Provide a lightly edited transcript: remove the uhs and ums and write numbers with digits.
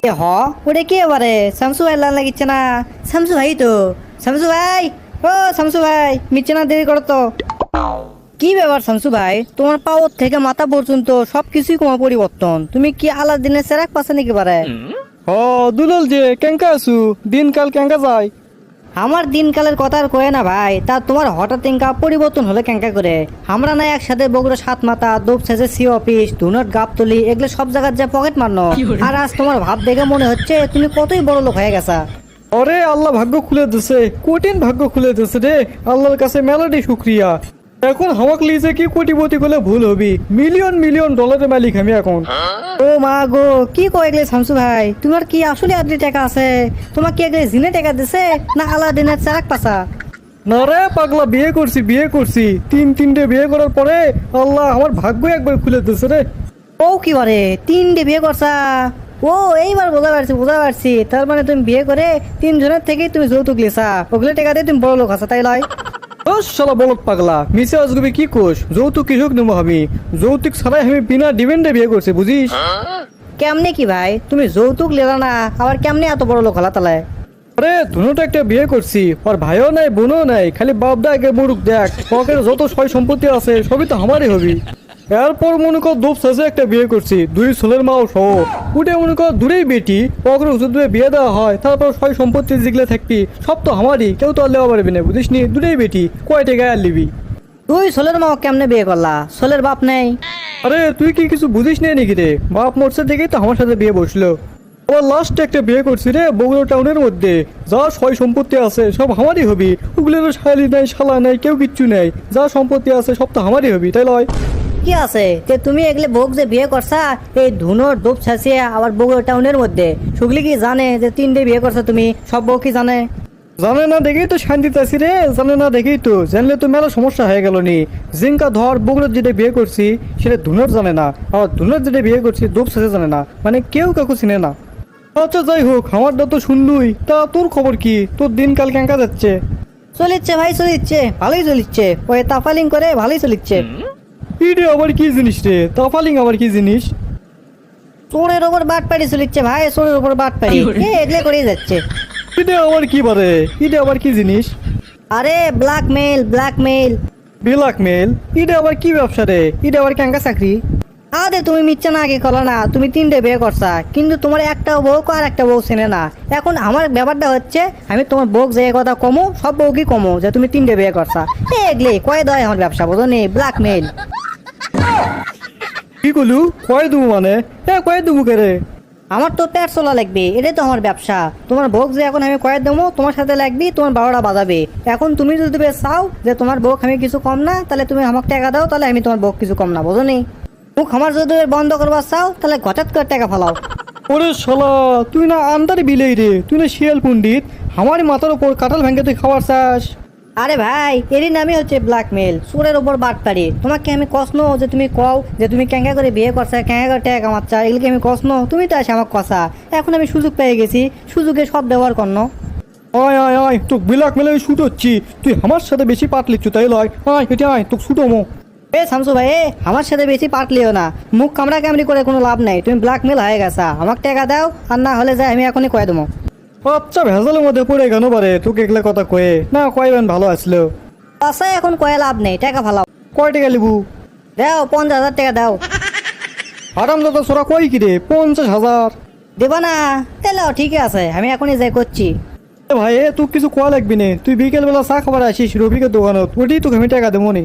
এ হ ওটা কি এবারে শামসু ভাই লাল লাগিচ্ছে না? শামসু ভাই তো, শামসু ভাই, ও শামসু ভাই, মিচ্ছে না, দেরি করো তো। কি ব্যাপার শামসু ভাই, তোমার পাওয়ার থেকে মাথা পর্যন্ত সবকিছুই তোমার পরিবর্তন। তুমি কি আলাদিনের সেরাক পাশে নাকি পারে? ও দুলাল যে কেঙ্কা আছু, দিনকাল কেঙ্কা যায়? আমার দিনকালের কথা আর কয়ে না ভাই, তা তোমার হঠাৎ ইনকা পরিবর্তন হলে কেঙ্কা করে? আমরা না একসাথে বগুড়া সাত মাথা দোপ শেষে সি অফিস ধুনট গাবতলি এগুলো সব জায়গার যা পকেট মারনো, আর আজ তোমার ভাব দেখে মনে হচ্ছে তুমি কতই বড় লোক হয়ে গেছা। আরে আল্লাহ ভাগ্য খুলে দিছে, কঠিন ভাগ্য খুলে দিছে রে। আল্লাহর কাছে মেলাডি শুক্রিয়া। এখন হামাক লিজে কি কোটিপতি করলে ভুল হবি, মিলিয়ন মিলিয়ন ডলারের মালিক আমি এখন। ও মা গো, কি কয়ে গেলে শামসু ভাই, তোমার কি আসলে আদরি টাকা আছে? তোমার কি এগুলো জিনে টাকা দিছে না আলাদিনের চারাক পাশা? না রে পাগলা, বিয়ে করছি তিনটে বিয়ে করার পরে আল্লাহ আমার ভাগ্য একবার খুলে দিছে রে। ও কি বলে, তিনটে বিয়ে করছা? ও এইবার বোঝা পারছি, তার মানে তুমি বিয়ে করে তিনজনের থেকে তুমি যৌতুক লিসা, ওগুলো টাকা দিয়ে তুমি বড় লোক আছো, তাই লয়? ও শালা বলক পাগলা, মিশে আসবে কি কোষ, যৌতুক কৃষক নেবো আমি? যৌতুক ছাড়াই আমি বিনা ডিমান্ডে বিয়ে করছি, বুঝিস? কেমনে কি ভাই, তুমি যৌতুক লেলা না, আবার কেমনে এত বড় লোক হলা তালে? আরে দুটো একটা বিয়ে করছি, ওর ভাইও নাই বোনও নাই, খালি বাপ দা আগে মুরুখ দেখ, পকেটে যত সয় সম্পত্তি আছে সবই তো আমারই হবি। এরপর মনে কর দোপ শেষে একটা বিয়ে করছি, দুই ছেলের মাও সহ। উঠে মনে কর দূরেই বেটি, পকেটে যদি বিয়ে দেওয়া হয় তারপর সয় সম্পত্তি যেগুলো থাকবি সব তো আমারই, কেউ তো আর লেওয়া পারবি না, বুঝিস নি? দূরেই বেটি, কয়টা গায়ে আর লিবি? তুই সোলের মা কেমনে বিয়ে করলা? সোলের বাপ নেই? আরে তুই কি কিছু বুঝিস না নাকি রে? বাপ মরছে দেখেই তো আমার সাথে বিয়ে বসলো। আবার লাস্ট একটা বিয়ে করছি রে বগুড়া টাউনের মধ্যে, যা সয় সম্পত্তি আছে সব আমারই হবি। ওগুলোর শালি নাই শালা নাই কেউ কিচ্ছু নেই, যা সম্পত্তি আছে সব তো আমারই হবি, তাই লয়? কি আছে তে তুমি এগুলো বউক যে বিয়ে করছা এই ধুনোর দোপ ছাসিয়া আবার বগুড়া টাউনের মধ্যে, সুগলি কি জানে যে তিনটে বিয়ে করছো তুমি? সব বউ কি জানে? জানে না দেখেই তো শান্তিতে আছি রে, জানে না দেখেই তো, জানলে তো মেলা সমস্যা হয়ে গেল নি। জিঙ্কা ধর বগুড়ার যেটা বিয়ে করছি সেটা ধুনর জানে না, আবার ধুনর যেটা বিয়ে করছি দোপ শেষে জানে না, মানে কেউ কাকু চিনে না। আচ্ছা যাই হোক, আমারটা তো শুনলুই, তা তোর খবর কি? তোর দিনকাল কেঙ্কা যাচ্ছে? চলিচ্ছে ভাই, চলিচ্ছে, ভালোই চলিচ্ছে, ওই তাফালিং করে ভালোই চলিচ্ছে। ইডে আবার কি জিনিস রে? তাফালিং আবার কি জিনিস? চোরের ওপর বাটপাড়ি চলিচ্ছে ভাই, চোরের ওপর বাটপাড়ি এগুলো করেই যাচ্ছে। ইডে আবার কি বারে? ইডে আবার কি জিনিস? আরে ব্ল্যাকমেল। ব্ল্যাকমেল? ইডে আবার কি ব্যবসা রে? ইডে আবার কেঙ্কা চাকরি? আরে তুমি মিথ্যা না আগে করো না, তুমি তিনটে বিয়ে করছা কিন্তু তোমার একটা বউ আর একটা বউ চেনে না। এখন আমার ব্যাপারটা হচ্ছে আমি তোমার বউ যে কথা কমো সব বউ কি কমো যে তুমি তিনটে বিয়ে করছা, এগলে কয়ে দেয় আমার ব্যবসা, বোঝো নি? ব্ল্যাকমেল। কি কলু? কয় দেবো মানে? কয় দেবো কে রে? আমার তো পেট চলা লাগবে, এটাই তো আমার ব্যবসা। তোমার বউ যে এখন আমি কয়ে দেবো তোমার সাথে লাগবি, তোমার বারোটা বাজাবে। এখন তুমি যদি চাও যে তোমার বউ আমি কিছু কম না, তাহলে তুমি আমাকে টাকা দাও, তাহলে আমি তোমার বউ কিছু কম না, বোঝো নি? মুখ আমার যদি বন্ধ করবার চাও তাহলে হঠাৎ করে টাকা ফেলাও। ওরে শালা, তুই না আন্দারে বিলেই রে, তুই না শিয়াল পণ্ডিত, আমার মাথার উপর কাঁঠাল ভেঙে তুই খাবার চাস? আরে ভাই, এরই নামই হচ্ছে ব্ল্যাকমেল, চোরের ওপর বাটপাড়ি। তোমাকে আমি কষনো যে তুমি কও যে তুমি ক্যাঙ্কা করে বিয়ে করছা, ক্যাঙ্কা করে টাকা কামাচ্ছা, এগুলোকে আমি কষনো, তুমি তো আসে আমাকে কষা। এখন আমি সুযোগ পেয়ে গেছি, সুযোগে সব ব্যবহার করনো। আয় আয় আয়, তোকে ব্ল্যাকমেলে শুট হচ্ছি, তুই আমার সাথে বেশি পাট লিখছু তাই লয়? আয় হেঁটে আয়, তোকে শুটো মো। এ শামসু ভাই, আমার সাথে বেশি পাটলিও না, মুখ কামড়া কামড়ি করে কোনো লাভ নাই। তুমি ব্ল্যাকমেল হয়ে গেছা, আমাকে টাকা দাও, আর না হলে যাই আমি এখনই কয়ে দেবো। আচ্ছা ভেজালের মধ্যে পড়ে কেন বারে? তোকে এগুলো কথা কয়ে না কয়বেন ভালো আসলো। আচ্ছা এখন কয়ে লাভ নেই, টাকা ফেলাও। কয় টাকা লিবু? দাও 50,000 টাকা দাও। আরাম দাদা সোরা কয় কি রে? 50,000? দেবা না? তাহলে ঠিক আছে, আমি এখনই যাই করছি। ভাই তুই কিছু কোয়া লাগবি না, তুই বিকেল বেলা চা খাবার আসিস রবিকের দোকানত, ওটি তোকে আমি টাকা দেবো নি।